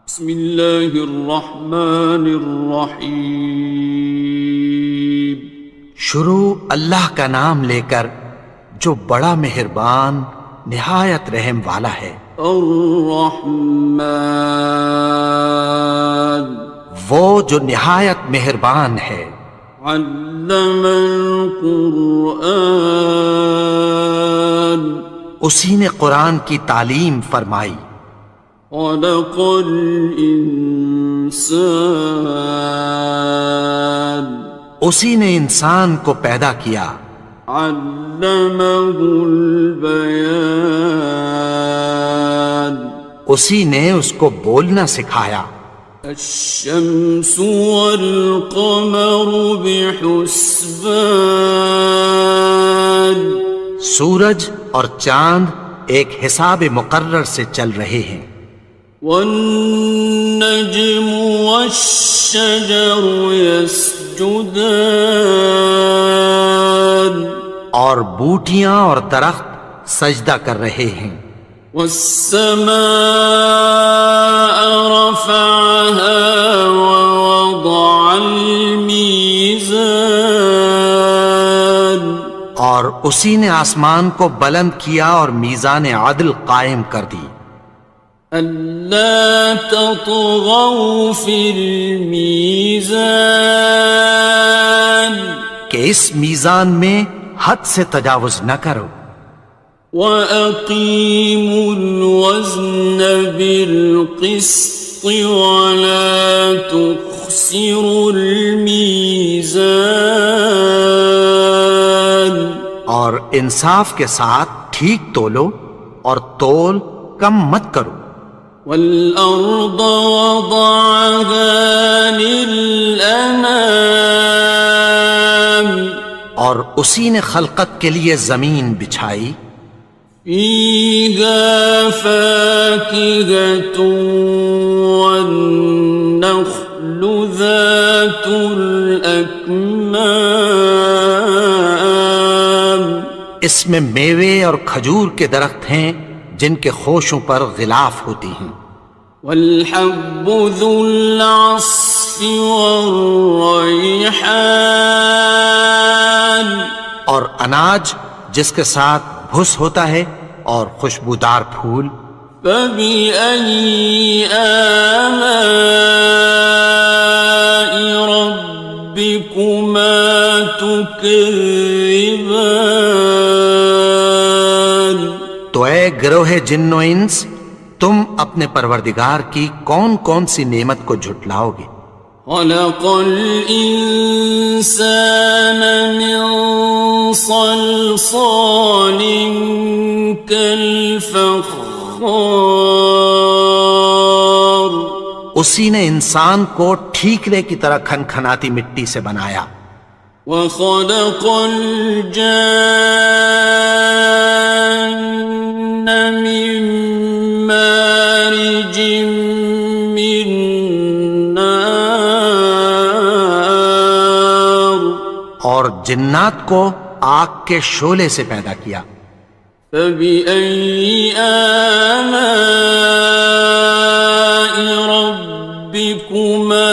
بسم اللہ الرحمن الرحیم۔ شروع اللہ کا نام لے کر جو بڑا مہربان نہایت رحم والا ہے۔ الرحمن، وہ جو نہایت مہربان ہے۔ علم القرآن، اسی نے قرآن کی تعلیم فرمائی۔ خلق الانسان، اسی نے انسان کو پیدا کیا۔ علمہ البیان، اسی نے اس کو بولنا سکھایا۔ الشمس والقمر بحسبان، سورج اور چاند ایک حساب مقرر سے چل رہے ہیں۔ والنجم والشجر يسجدان، اور بوٹیاں اور درخت سجدہ کر رہے ہیں۔ والسماء رفعها ووضع الميزان، اور اسی نے آسمان کو بلند کیا اور میزان عدل قائم کر دی۔ ألا تطغوا في الميزان، کہ اس میزان میں حد سے تجاوز نہ کرو۔ وَأَقِيمُوا الْوَزْنَ بِالْقِسْطِ وَلَا تُخْسِرُوا الْمِيزَانَ، اور انصاف کے ساتھ ٹھیک تولو اور تول کم مت کرو۔ وَالْأَرْضَ وَضَعَهَا لِلْأَنَامِ، اور اسی نے خلقت کے لیے زمین بچھائی۔ فِيهَا فَاكِهَةٌ وَالنَّخْلُ ذَاتُ الْأَكْمَامِ، اس میں میوے اور کھجور کے درخت ہیں جن کے خوشوں پر غلاف ہوتی ہیں۔ وَالْحَبُّ ذُو الْعَصْفِ وَالرَّيْحَانِ، اور اناج جس کے ساتھ بھس ہوتا ہے اور خوشبودار پھول۔ فَبِأَيِّ آلَاءِ رَبِّكُمَا تُكَذِّبَانِ، تو اے گروہ جن و انس، تم اپنے پروردگار کی کون کون سی نعمت کو جھٹلاؤ گے؟ خَلَقَ الْإِنسَانَ مِنْ صَلْصَالٍ كَالْفَخَّارِ، اسی نے انسان کو ٹھیکرے کی طرح کھنکھناتی مٹی سے بنایا۔ وَخَلَقَ الْجَانَّ مِن مَّارِجٍ مِّن نَّارٍ، اور جنات کو آگ کے شعلے سے پیدا کیا۔ فَبِأَيِّ آلَاءِ رَبِّكُمَا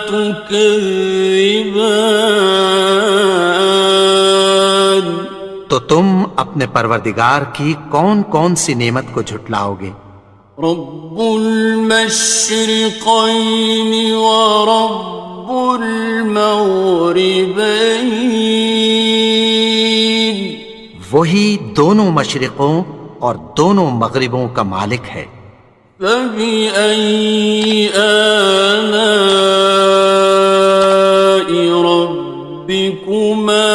تُكَذِّبَانِ، تو تم اپنے پروردگار کی کون کون سی نعمت کو جھٹلاؤ گے؟ رب المشرقين ورب المغربين، وہی دونوں مشرقوں اور دونوں مغربوں کا مالک ہے۔ فَبِأَيِّ آلَاءِ رَبِّكُمَا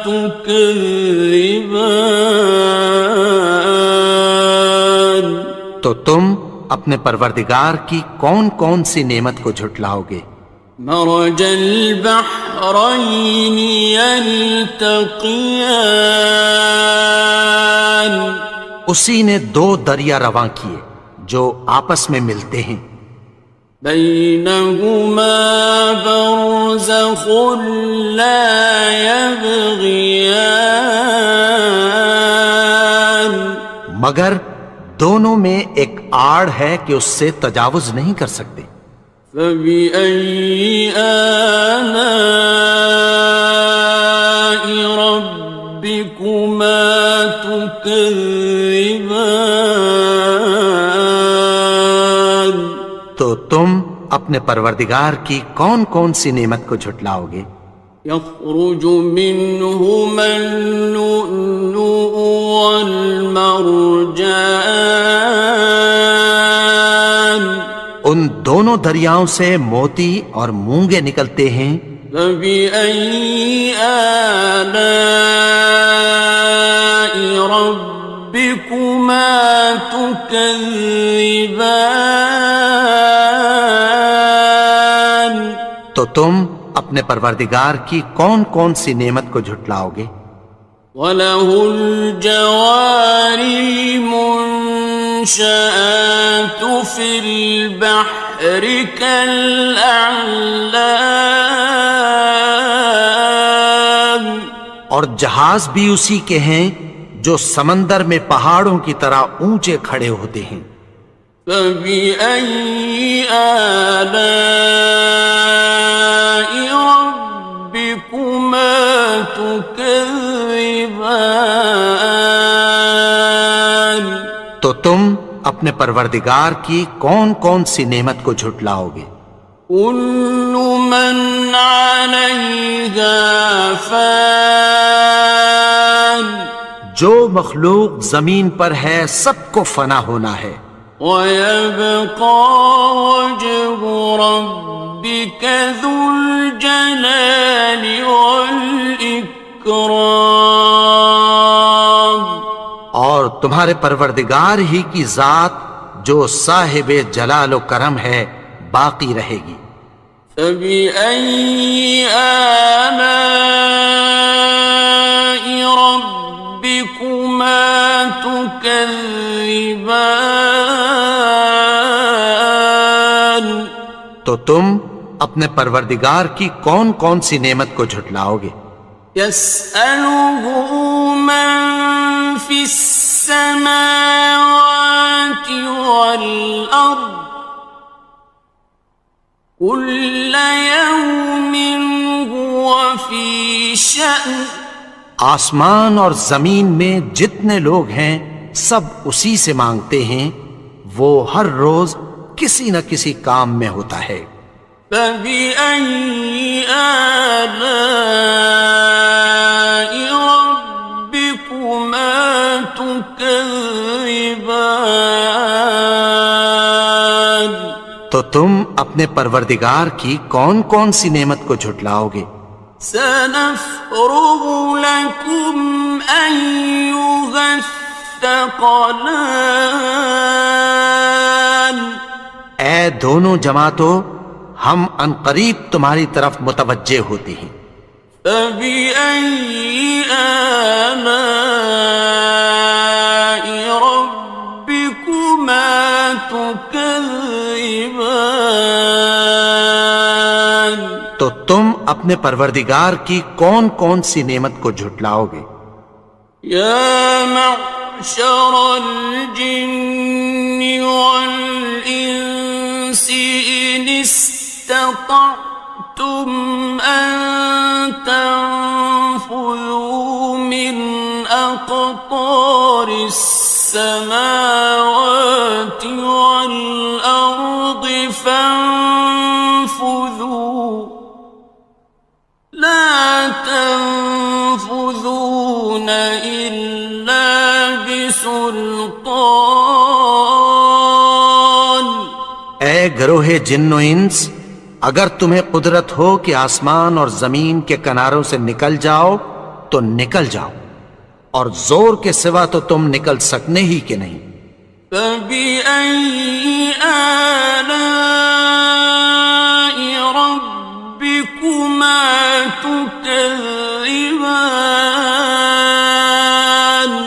تُكَذِّبَانِ، تو تم اپنے پروردگار کی کون کون سی نعمت کو جھٹلاؤ گے؟ مرج البحرين يلتقيان، اسی نے دو دریا رواں کیے جو آپس میں ملتے ہیں۔ بينهما برزخ لا يبغيان، مگر دونوں میں ایک آڑ ہے کہ اس سے تجاوز نہیں کر سکتے. فبأي آلاء ربكما تكذبان. تو تم اپنے پروردگار کی کون کون سی نعمت کو جھٹلاؤ گے؟ يخرج منهما اللؤلؤ والمرجان. ان دونوں دریاؤں سے موتی اور مونگے نکلتے ہیں. فبأي آلاء ربكما تكذبان. تو تم اپنے پروردگار کی کون کون سی نعمت کو جھٹلاؤ گے؟ وَلَهُ الْجَوَارِ الْمُنشَآتُ فِي الْبَحْرِ كَالْأَعْلَامِ. اور جہاز بھی اسی کے ہیں جو سمندر میں پہاڑوں کی طرح اونچے کھڑے ہوتے ہیں. فَبِأَيِّ آلَاءِ رَبِّكُمَا تُكَذِّبَانِ. تو تم اپنے پروردگار کی کون کون سی نعمت کو جھٹلاؤ گے؟ كُلُّ مَنْ عَلَيْهَا فَانٍ. جو مخلوق زمین پر ہے سب کو فنا ہونا ہے. وَيَبْقَى وَجْهُ رَبِّكَ ذُو الْجَلَالِ وَالْإِكْرَامِ. اور تمہارے پروردگار ہی کی ذات جو صاحب جلال و کرم ہے باقی رہے گی. فَبِأَيِّ آلَاءِ رَبِّكُمَا تُكَذِّبَانِ. تو تم اپنے پروردگار کی کون کون سی نعمت کو جھٹلاؤ گے؟ يَسْأَلُهُ مَن فِي السَّمَاوَاتِ وَالْأَرْضِ كُلَّ يَوْمٍ هُوَ فِي شَأْنٍ. آسمان اور زمین میں جتنے لوگ ہیں سب اسی سے مانگتے ہیں، وہ ہر روز کسی نہ کسی کام میں ہوتا ہے. فَبِأَيِّ آلَاءِ رَبِّكُمَا تُكَذِّبَانِ. تو تم اپنے پروردگار کی کون کون سی نعمت کو جھٹلاؤ گے؟ سَنَفْرُغُ لَكُمْ أَيُّهَ الثَّقَلَانِ. اے دونوں جماعتوں، ہم عنقریب تمہاری طرف متوجہ ہوتے ہیں. فَبِأَيِّ آلَاءِ رَبِّكُمَا تُكَذِّبَانِ. تو تم اپنے پروردگار کی کون کون سی نعمت کو جھٹلاؤ گے؟ يَا مَعْشَرَ الْجِنِّ وَالْإِنسِ إِنِ اسْتَطَعْتُمْ أَن تَنفُذُوا مِنْ أَقْطَارِ السَّمَاوَاتِ وَالْأَرْضِ فَانفُذُوا لَا تَنفُذُونَ إِلَّا بِسُلْطَانٍ. اے گروہ جن و انس، اگر تمہیں قدرت ہو کہ آسمان اور زمین کے کناروں سے نکل جاؤ تو نکل جاؤ، اور زور کے سوا تو تم نکل سکنے ہی کہ نہیں. فَبِأَيِّ آلَاءِ رَبِّكُمَا تُكَذِّبَانِ.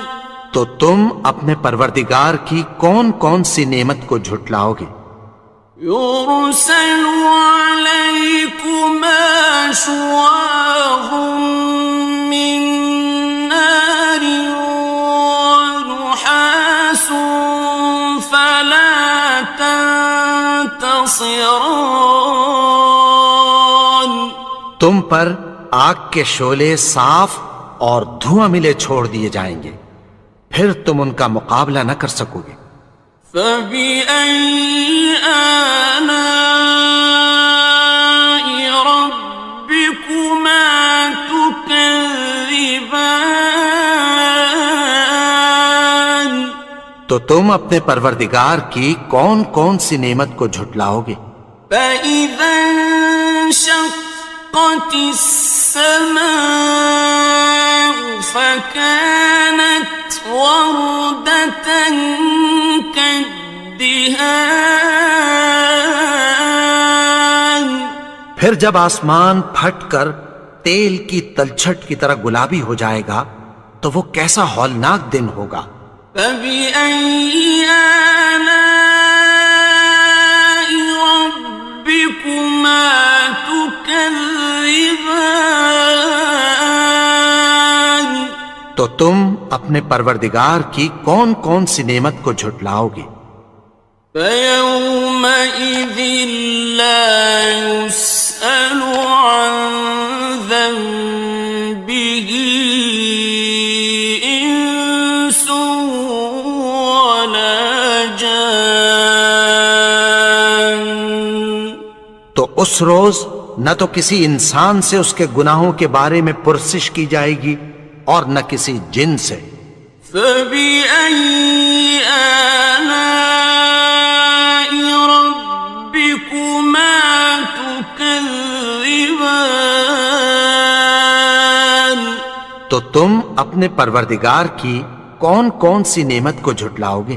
تو تم اپنے پروردگار کی کون کون سی نعمت کو جھٹلاؤ گے؟ يُرْسَلُ عَلَيْكُمَا شُوَاظٌ مِّن نَّارٍ وَنُحَاسٌ خاصران. تم پر آگ کے شعلے صاف اور دھواں ملے چھوڑ دیے جائیں گے، پھر تم ان کا مقابلہ نہ کر سکو گے۔ فبأي آلاء ربكما تكذبان. تو تم اپنے پروردگار کی کون کون سی نعمت کو جھٹلاؤ گے؟ فإذا انشقت السماء فكانت وردة كالدهان. پھر جب آسمان پھٹ کر تیل کی تلچھٹ کی طرح گلابی ہو جائے گا تو وہ کیسا ہولناک دن ہوگا۔ فبأي آلاء ربكما تكذبان. تو تم اپنے پروردگار کی کون کون سی نعمت کو جھٹلاؤ گے؟ فيومئذ لا يسأل عن ذنبه إنس ولا جان. تو اس روز نہ تو کسی انسان سے اس کے گناہوں کے بارے میں پرسش کی جائے گی اور نہ کسی جن سے۔ فبأي آلاء ربكما تكذبان. تو تم اپنے پروردگار کی کون کون سی نعمت کو جھٹلاؤ گے؟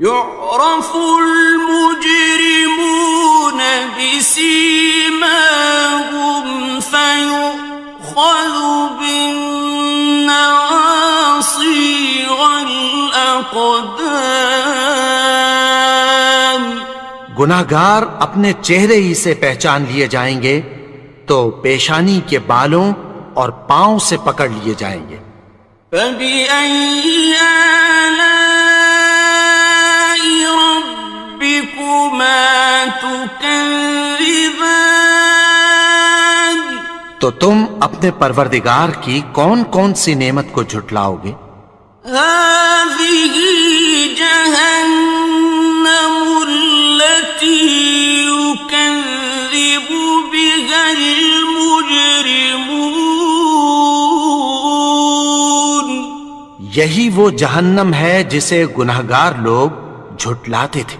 يعرف المجرمون بسيماهم فيؤخذ بالنواصي والأقدام. گناہگار اپنے چہرے ہی سے پہچان لیے جائیں گے تو پیشانی کے بالوں اور پاؤں سے پکڑ لیے جائیں گے۔ فبأي آلاء ربكما تكذبان. تو تم اپنے پروردگار کی کون کون سی نعمت کو جھٹلاؤ گے؟ هذه جهنم التي يكذب بها المجرمون. یہی وہ جہنم ہے جسے گناہگار لوگ جھٹلاتے تھے۔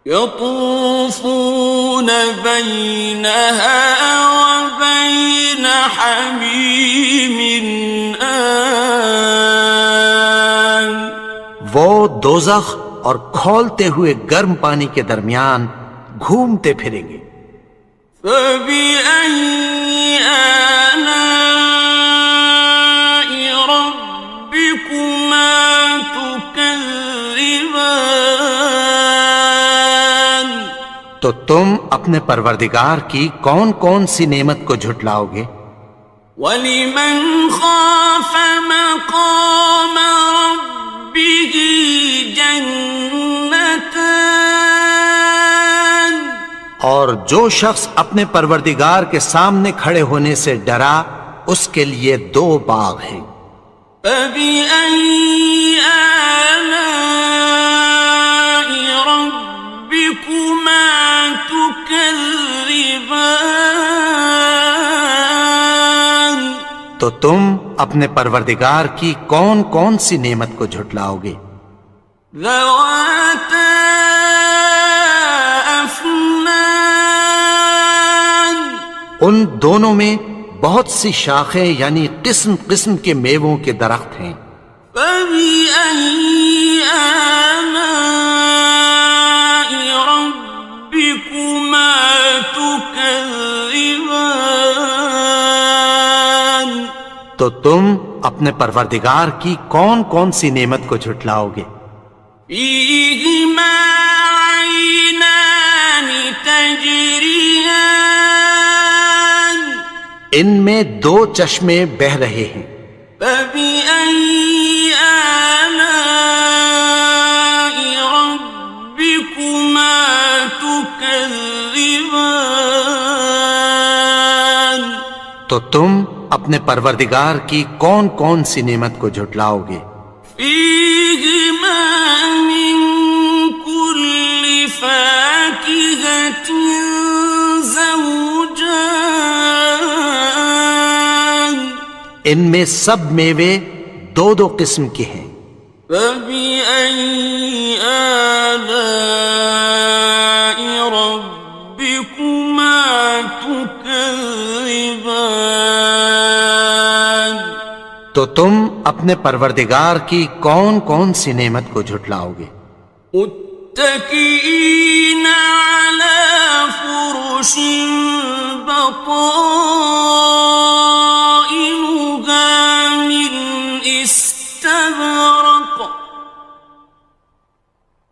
يطوفون بينها وبين حميم آن. وہ دوزخ اور کھولتے ہوئے گرم پانی کے درمیان گھومتے پھریں گے۔ فبأي آلاء ربكما تكذبان. تو تم اپنے پروردگار کی کون کون سی نعمت کو جھٹلاؤ گے؟ وَلِمَنْ خَافَ مَقَامَ رَبِّهِ جَنَّتَانِ. اور جو شخص اپنے پروردگار کے سامنے کھڑے ہونے سے ڈرا اس کے لیے 2 باغ ہیں۔ فَبِأَيِّ آلَاءِ رَبِّكُمَا تُكَذِّبَانِ. تو تم اپنے پروردگار کی کون کون سی نعمت کو جھٹلاؤ گے؟ ذَوَاتَا أَفْنَانٍ. ان دونوں میں بہت سی شاخیں یعنی قسم قسم کے میووں کے درخت ہیں۔ فَبِأَيِّ آلَاءِ رَبِّكُمَا تُكَذِّبَانِ. تو تم اپنے پروردگار کی کون کون سی نعمت کو جھٹلاؤ گے؟ فِيهِمَا عَيْنَانِ تَجْرِيَانِ. ان میں 2 چشمے بہہ رہے ہیں۔ فَبِأَيِّ آلَاءِ رَبِّكُمَا تُكَذِّبَانِ. تكذبان تو تم اپنے پروردگار کی کون کون سی نعمت کو جھٹلاؤ گے؟ فيهما من كل فاكهة زوجان ان میں سب میوے دو دو قسم کے ہیں۔ فبأي آلاء ربكما تكذبان تو تم اپنے پروردگار کی کون کون سی نعمت کو جھٹلاؤ گے؟ متكئين على فرش بطائنها من استبرق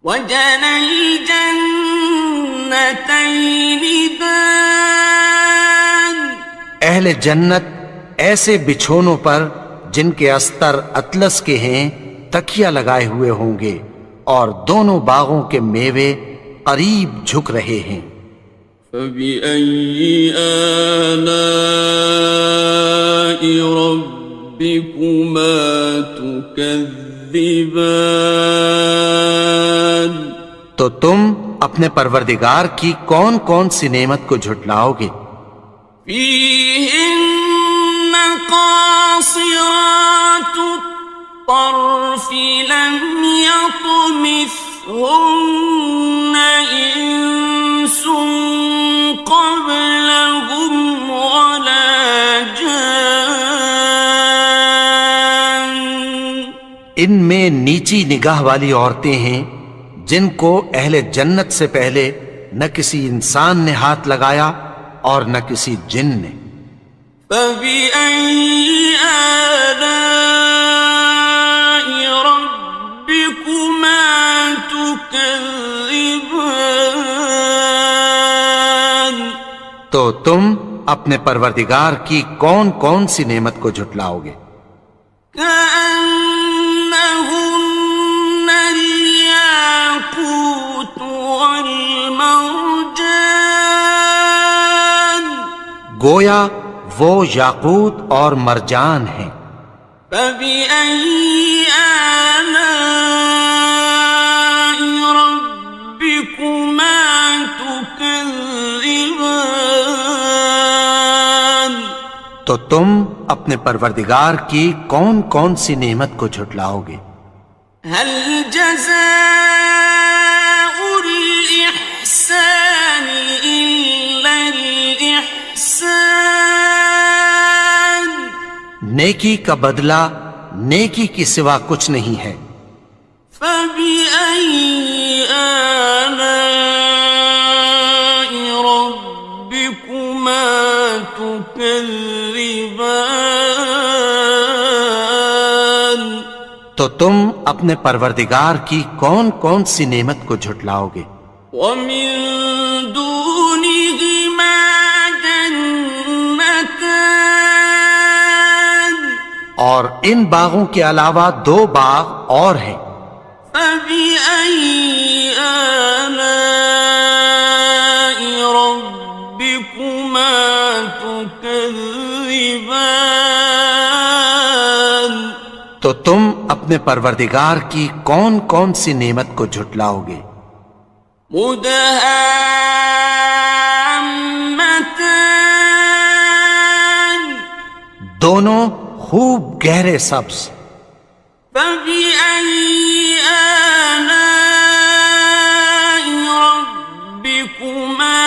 وجنى الجنتين دان اہل جنت ایسے بچھونوں پر جن کے استر اطلس کے ہیں تکیہ لگائے ہوئے ہوں گے، اور دونوں باغوں کے میوے قریب جھک رہے ہیں۔ فبأي آلاء ربكما تكذبان تو تم اپنے پروردگار کی کون کون سی نعمت کو جھٹلاؤ گے؟ فيهن قاصرات الطرف لم يطمثهن إنس قبلهم ولا جان ان میں نیچی نگاہ والی عورتیں ہیں جن کو اہل جنت سے پہلے نہ کسی انسان نے ہاتھ لگایا اور نہ کسی جن نے۔ فبأي آلاء ربكما تكذبان تو تم اپنے پروردگار کی کون کون سی نعمت کو جھٹلاؤ گے؟ كأنهن الياقوت والمرجان گویا وہ یاقوت اور مرجان ہیں۔ فبأي آلاء ربكما تكذبان تو تم اپنے پروردگار کی کون کون سی نعمت کو جھٹلاؤ گے؟ هل جزاء الإحسان إلا الإحسان نیکی کا بدلہ نیکی کی سوا کچھ نہیں ہے۔ فبأي آلاء ربكما تكذبان تو تم اپنے پروردگار کی کون کون سی نعمت کو جھٹلاؤ گے؟ ومن دونهما جنتان اور ان باغوں کے علاوہ دو باغ اور ہیں۔ فبأي آلاء ربكما تكذبان تو تم اپنے پروردگار کی کون کون سی نعمت کو جھٹلاؤ گے؟ مدهامتان دونوں خوب گہرے سبز۔ فبأي آلاء ربكما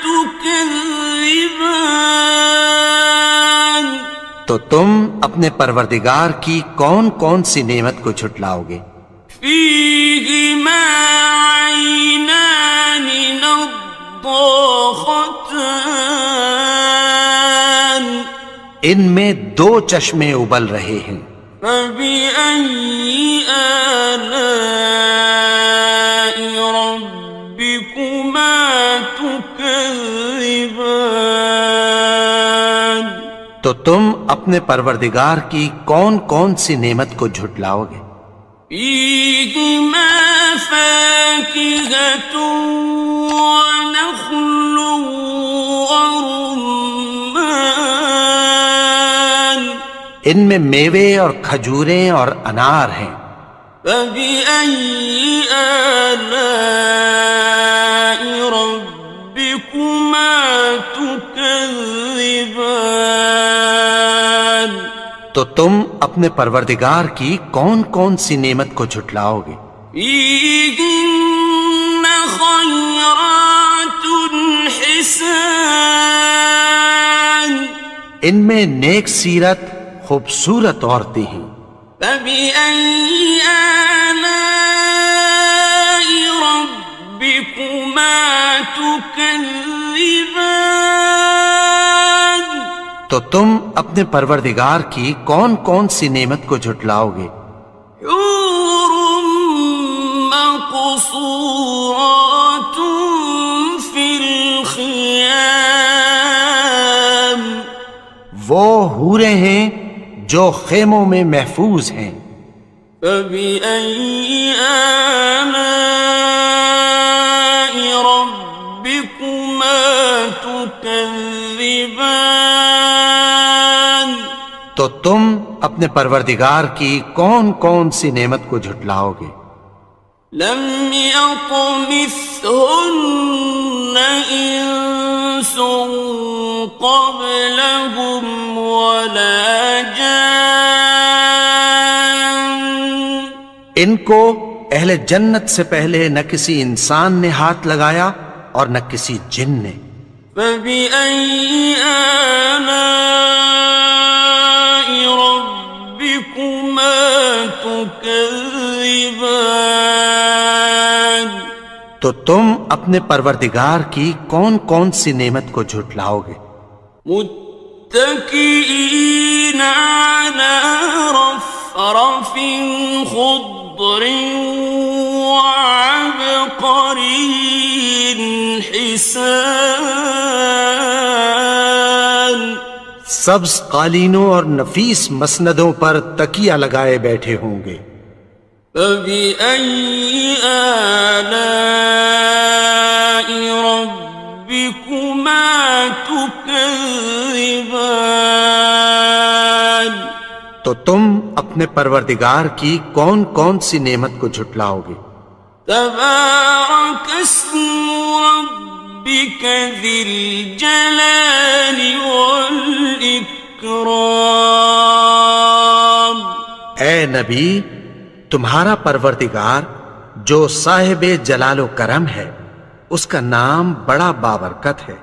تكذبان تو تم اپنے پروردگار کی کون کون سی نعمت کو جھٹلاؤ گے؟ فيهما عينان نضاختان ان میں دو چشمے ابل رہے ہیں۔ فبأي آلاء ربكما تكذبان تو تم اپنے پروردگار کی کون کون سی نعمت کو جھٹلاؤ گے؟ فيهما فاكهة ونخل ورمان ان میں میوے اور کھجوریں اور انار ہیں. فبأي آلاء ربكما تكذبان تو تم اپنے پروردگار کی کون کون سی نعمت کو جھٹلاؤ گے؟ فيهن خيرات حسان ان میں نیک سیرت خوبصورت عورتیں ہیں. فبأي آلاء ربكما تكذبان تو تم اپنے پروردگار کی کون کون سی نعمت کو جھٹلاؤ گے؟ حور مقصورات في الخيام وہ حوریں ہیں جو خیموں میں محفوظ ہیں. فبأي آلاء ربكما تكذبان تو تم اپنے پروردگار کی کون کون سی نعمت کو جھٹلاؤ گے؟ لم يطمثهن إنس قبلهم ولا جان ان کو اہل جنت سے پہلے نہ کسی انسان نے ہاتھ لگایا اور نہ کسی جن نے. فبأي آلاء ربكما تكذبان تو تم اپنے پروردگار کی کون کون سی نعمت کو جھٹلاؤ گے؟ متكئين على رفرف خضر وعبقري حسان سبز قالینوں اور نفیس مسندوں پر تکیہ لگائے بیٹھے ہوں گے. فبأي آلاء ربكما تكذبان تو تم اپنے پروردگار کی کون کون سی نعمت کو جھٹلاؤ گے؟ تبارك اسم ربك ذي الجلال والإكرام اے نبی، تمہارا پروردگار جو صاحب جلال و کرم ہے، اس کا نام بڑا بابرکت ہے.